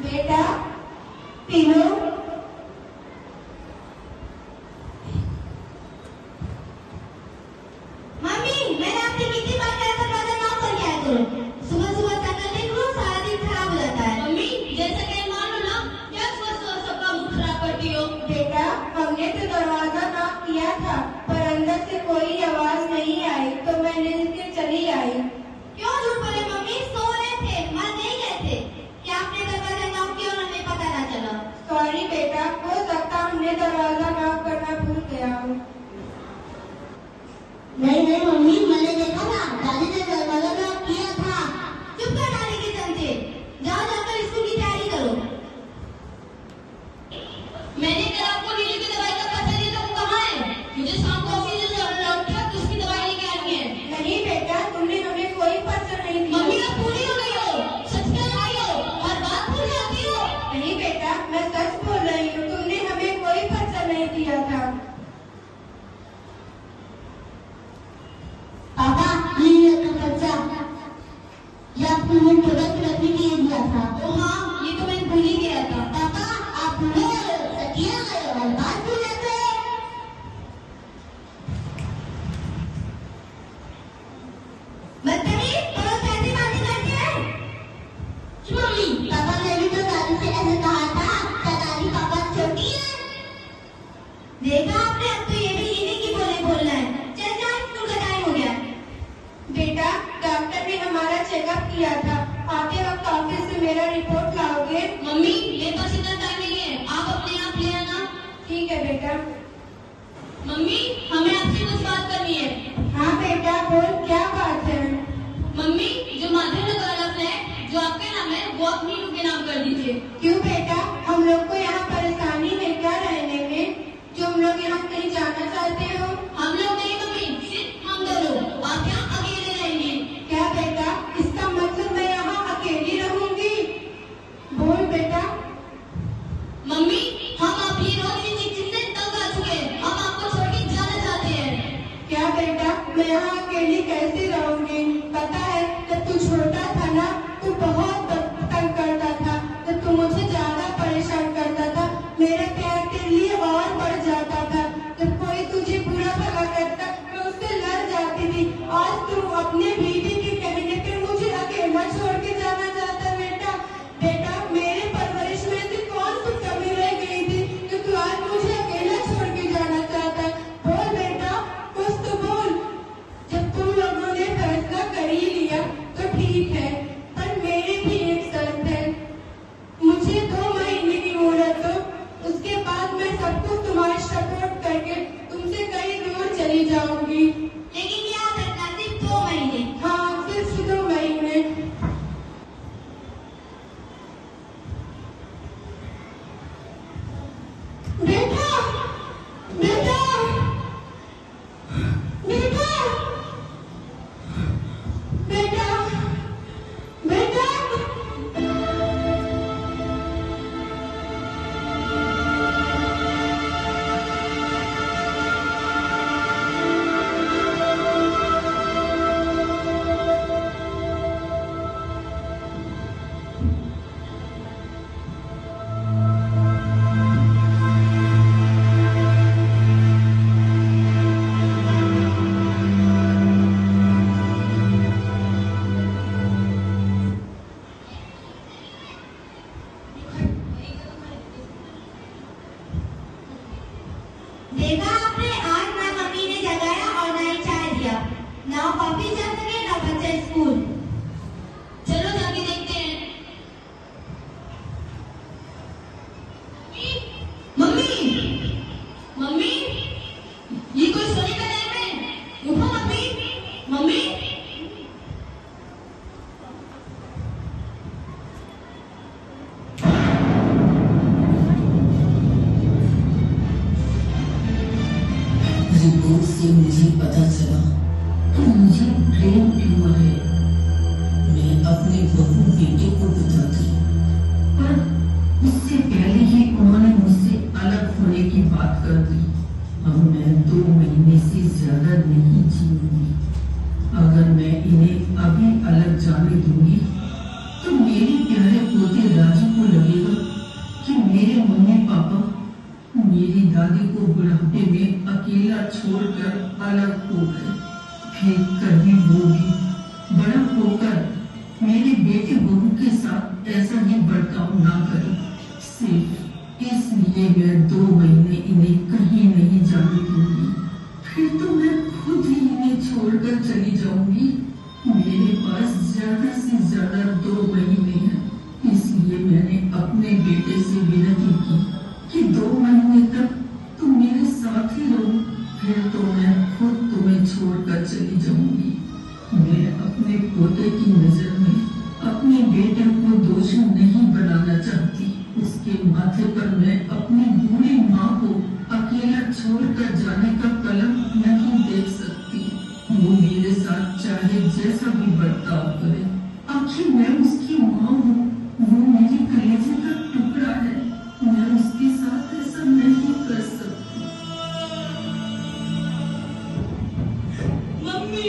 बेटा पीनू, मम्मी मैंने आपसे कितनी बार कहा था दरवाजा नॉक करके आया करो। सुबह सुबह साइकिल देख लो, सारा दिन खराब हो जाता है। मम्मी जैसा कहीं मानो ना, क्या सुबह सबका मूड खराब करती हो। बेटा हमने तो दरवाजा नॉक किया था पर अंदर से कोई आवाज नहीं आई तो मैंने इसके चली आई। क्यों झूठ बोले मम्मी, सो रहे थे, मर नहीं गए थे। क्या आपने दरवाजा नॉक किया और हमें पता ना चला? सॉरी बेटा, हो सकता हमने दरवाजा नॉक करना भूल गया हो। नहीं नहीं मम्मी, मैंने देखा था, दादी ने दरवाजा लॉक किया था। चुप कर डाली के चमचे, जाओ जाकर स्कूल की तैयारी करो। मैंने कल आपको नीले की दवाई का पैसा दिया था, वो कहाँ है? मुझे शाम को ऑफिस से लौट कर उसकी दवाई लेके आनी है। नहीं बेटा, तुमने हमें कोई पर्चा नहीं दिया। मम्मी आप पूरी हो गई हो, सच कह रही हो, हर बात भूल जाती हो। नहीं बेटा, मैं सच बोल रही हूँ, तुमने हमें कोई पर्चा नहीं दिया था। पापा ये तो बच्चा या आपने प्रोडक्ट रखने के लिए दिया था। ओ हाँ, ये तो मैं भूल ही गया था। पापा आप भूले सकिया गए और बात भूल जाते हैं। बदतमीज, पड़ोस ऐसी बातें करते हैं। मम्मी पापा ने भी तो दादी से ऐसे कहा था, क्या दादी पापा छोटी है? देखा आपने, अब तो ये भी इन्हीं की बोलना है। चल जा, स्कूल का टाइम हो गया। बेटा डॉक्टर ने हमारा चेकअप किया था, आते वक्त ऑफिस से मेरा रिपोर्ट लाओगे? मम्मी मेरे पास इतना टाइम नहीं है, आप अपने आप ले आना। ठीक है बेटा। मम्मी हमें आपसे कुछ बात करनी है। हाँ बेटा बोल, क्या बात है? मम्मी जो माधव नगर वाला फ्लैट जो आपके नाम है, वो अपनी के नाम कर दीजिए। क्यों बेटा, हम लोग को यहाँ परेशानी है क्या रहने में, जो हम लोग यहाँ कहीं जाना चाहते हो? हम लोग नहीं मम्मी, सिर्फ हम दोनों, आप यहाँ अकेले रहेंगे। क्या बेटा, इसका मतलब मैं यहाँ अकेली रहूंगी? बोल बेटा। मम्मी हम आपकी रोज की चिंता से तंग आ चुके हैं, हम आपको छोड़ के जाना चाहते हैं। क्या बेटा, मैं यहाँ अकेली कैसे रहूंगी? पता है जब तू छोटा था ना, तू बहुत तंग करता था, जब तू मुझे ज्यादा परेशान करता था, मेरा प्यार तेरे लिए और बढ़ जाता था। जब कोई तुझे बुरा भला करता, मैं उससे लड़ जाती थी। आज तू अपने बीवी के कहने पे मुझे अकेला छोड़ के जाना चाहता बेटा। बेटा मेरे परवरिश में से कौन सी कमी रह गई थी कि तू आज मुझे अकेला छोड़ के जाना चाहता? बोल बेटा, कुछ तो बोल। जब तुम लोगों ने फैसला कर ही लिया तो ठीक है, पर मेरी भी एक शर्त है। मुझे 2 महीने की मोहलत दो, उसके बाद मैं सब कुछ तुम्हारे सपोर्ट करके तुमसे कहीं दूर चली जाऊंगी। लेकिन याद रखना, सिर्फ 2 महीने। हाँ सिर्फ 2 महीने। बेटा बेटा बेटा बेटा बेटा। देखा आपने, आज ना मम्मी ने जगाया और ना ही चाय दिया। ना ऑफिस जा सके ना बच्चे स्कूल। चलो जाके देखते हैं। मम्मी मम्मी ये कोई सोने का टाइम है, उठो मम्मी। मम्मी रिपोर्ट से मुझे पता चला कि मुझे ब्रेन ट्यूमर है। मैं अपने बहू बेटे को बताती, पर उससे पहले ही उन्होंने मुझसे अलग होने की बात कर दी। अब मैं 2 महीने से ज्यादा नहीं जीऊंगी। अगर मैं इन्हें अभी अलग जाने दूंगी तो मेरे प्यारे पोते राजू को लगे दादी को बुढ़ापे में अकेला छोड़कर अलग हो गए। फिर कभी वो भी बड़ा होकर मेरे बेटे बहू के साथ ऐसा ही बर्ताव ना करे। सिर्फ इसलिए मैं 2 महीने इन्हें कहीं नहीं जाने दूंगी। फिर तो मैं खुद ही इन्हें छोड़कर चली जाऊंगी। मेरे पास ज्यादा से ज्यादा 2 महीने हैं। इसलिए मैंने अपने बेटे से विनती की कि 2 महीने तक तुम मेरे साथ ही रहो, फिर तो मैं खुद तुम्हें छोड़कर चली जाऊंगी। मैं अपने पोते की नजर में अपने बेटे को दोषी नहीं बनाना चाहती। उसके माथे पर मैं अपनी बूढ़ी माँ को अकेला छोड़कर जाने का कलम नहीं देख सकती। वो मेरे साथ चाहे जैसा भी बर्ताव करे, आखिर मैं उसकी माँ हूँ। वो मेरी कलेजे का टुकड़ा है। मैं उसके साथ ऐसा नहीं कर सकती। मम्मी